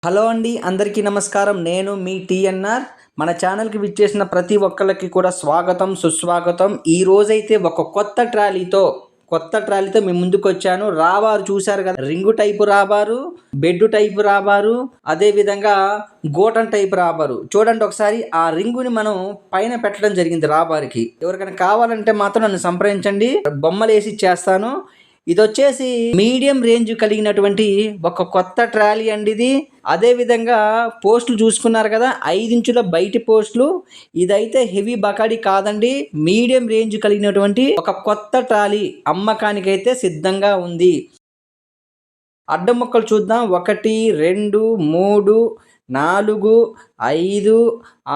Hello అండి, అందరికీ నమస్కారం. నేను మీ టీఎన్ఆర్. మన ఛానల్కి విచ్చేసిన ప్రతి ఒక్కళ్ళకి కూడా స్వాగతం, సుస్వాగతం. ఈరోజైతే ఒక కొత్త ట్రాలీతో మీ ముందుకు వచ్చాను. రాబారు చూశారు కదా, రింగు టైపు రాబారు, బెడ్ టైపు రాబారు, అదేవిధంగా గోటన్ టైపు రాబారు. చూడండి ఒకసారి, ఆ రింగుని మనం పైన పెట్టడం జరిగింది రాబార్కి. ఎవరికైనా కావాలంటే మాత్రం నన్ను సంప్రదించండి, బొమ్మలు వేసి ఇచ్చేస్తాను. ఇది వచ్చేసి మీడియం రేంజ్ కలిగినటువంటి ఒక కొత్త ట్రాలీ అండి ఇది. అదేవిధంగా పోస్టులు చూసుకున్నారు కదా, 5 ఇంచుల బయటి పోస్టులు. ఇదైతే హెవీ బకాడి కాదండి, మీడియం రేంజ్ కలిగినటువంటి ఒక కొత్త ట్రాలీ అమ్మకానికైతే సిద్ధంగా ఉంది. అడ్డం ముక్కలు చూద్దాం. 1, 2, 3, 4, 5,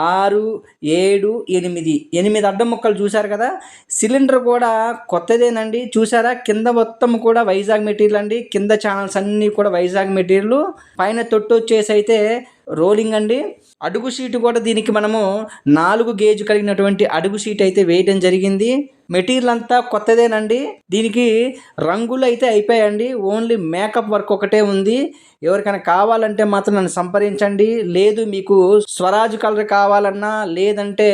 6, 7, 8 అడ్డం ముక్కలు చూశారు కదా. సిలిండర్ కూడా కొత్తదేనండి. చూసారా, కింద మొత్తం కూడా వైజాగ్ మెటీరియల్ అండి. కింద ఛానల్స్ అన్నీ కూడా వైజాగ్ మెటీరియల్. పైన తొట్టు వచ్చేసి అయితే రోలింగ్ అండి. అడుగు షీట్ కూడా దీనికి మనము 4 గేజ్ కలిగినటువంటి అడుగు షీట్ అయితే వేయడం జరిగింది. మెటీరియల్ అంతా కొత్తదేనండి. దీనికి రంగులు అయితే అయిపోయాయండి, ఓన్లీ మేకప్ వర్క్ ఒకటే ఉంది. ఎవరికైనా కావాలంటే మాత్రం నన్ను సంప్రదించండి. లేదు మీకు స్వరాజ్ కలర్ కావాలన్నా, లేదంటే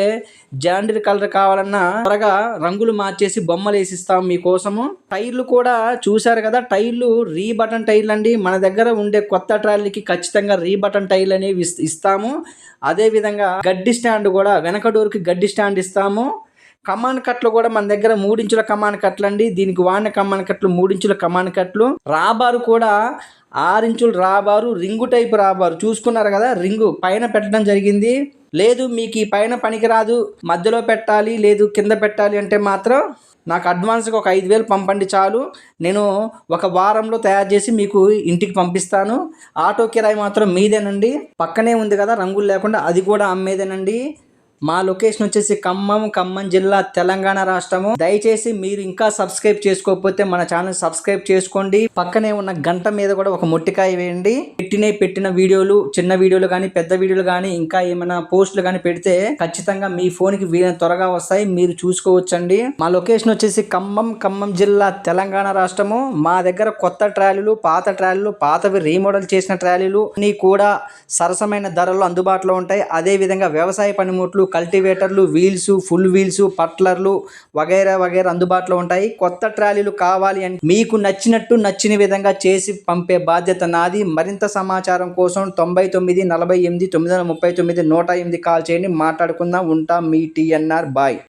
జాండీర్ కలర్ కావాలన్నా త్వరగా రంగులు మార్చేసి బొమ్మలు వేసిస్తాం మీకోసము. టైర్లు కూడా చూశారు కదా, టైర్లు రీ బటన్ టైర్లు అండి. మన దగ్గర ఉండే కొత్త ట్రాలీకి ఖచ్చితంగా రీ బటన్ టైర్లు అనేవి ఇస్తాము. అదేవిధంగా గడ్డి స్టాండ్ కూడా, వెనక డోర్కి గడ్డి స్టాండ్ ఇస్తాము. కమాన్ కట్లు కూడా మన దగ్గర 3 ఇంచుల కమాన్ కట్లు అండి. దీనికి వాడిన కమాన్ కట్లు 3 ఇంచుల కమాన్ కట్లు. రాబారు కూడా 6 ఇంచుల రాబారు, రింగు టైపు రాబారు. చూసుకున్నారు కదా, రింగు పైన పెట్టడం జరిగింది. లేదు మీకు ఈ పైన పనికిరాదు, మధ్యలో పెట్టాలి, లేదు కింద పెట్టాలి అంటే మాత్రం నాకు అడ్వాన్స్గా ఒక 5,000 పంపండి చాలు. నేను ఒక వారంలో తయారు చేసి మీకు ఇంటికి పంపిస్తాను. ఆటో కిరాయి మాత్రం మీదేనండి. పక్కనే ఉంది కదా రంగులు లేకుండా, అది కూడా అమ్మేదేనండి. మా లొకేషన్ వచ్చేసి ఖమ్మం జిల్లా, తెలంగాణ రాష్ట్రము. దయచేసి మీరు ఇంకా సబ్స్క్రైబ్ చేసుకోకపోతే మన ఛానల్ సబ్స్క్రైబ్ చేసుకోండి. పక్కనే ఉన్న గంట మీద కూడా ఒక మొట్టికాయ వేయండి. పెట్టిన వీడియోలు, చిన్న వీడియోలు కానీ పెద్ద వీడియోలు కానీ ఇంకా ఏమైనా పోస్టులు కానీ పెడితే ఖచ్చితంగా మీ ఫోన్కి త్వరగా వస్తాయి, మీరు చూసుకోవచ్చండి. మా లొకేషన్ వచ్చేసి ఖమ్మం జిల్లా, తెలంగాణ రాష్ట్రము. మా దగ్గర కొత్త ట్రాలీలు, పాతవి రీమోడల్ చేసిన ట్రాలీలు అన్నీ కూడా సరసమైన ధరల్లో అందుబాటులో ఉంటాయి. అదేవిధంగా వ్యవసాయ పనిముట్లు, కల్టివేటర్లు, వీల్స్, ఫుల్ వీల్స్, పట్లర్లు వగైరా అందుబాటులో ఉంటాయి. కొత్త ట్రాలీలు కావాలి అంటే మీకు నచ్చిన విధంగా చేసి పంపే బాధ్యత నాది. మరింత సమాచారం కోసం 99 48 939 108 కాల్ చేయండి, మాట్లాడుకుందాం. ఉంటాం. మీ టీఎన్ఆర్. బాయ్.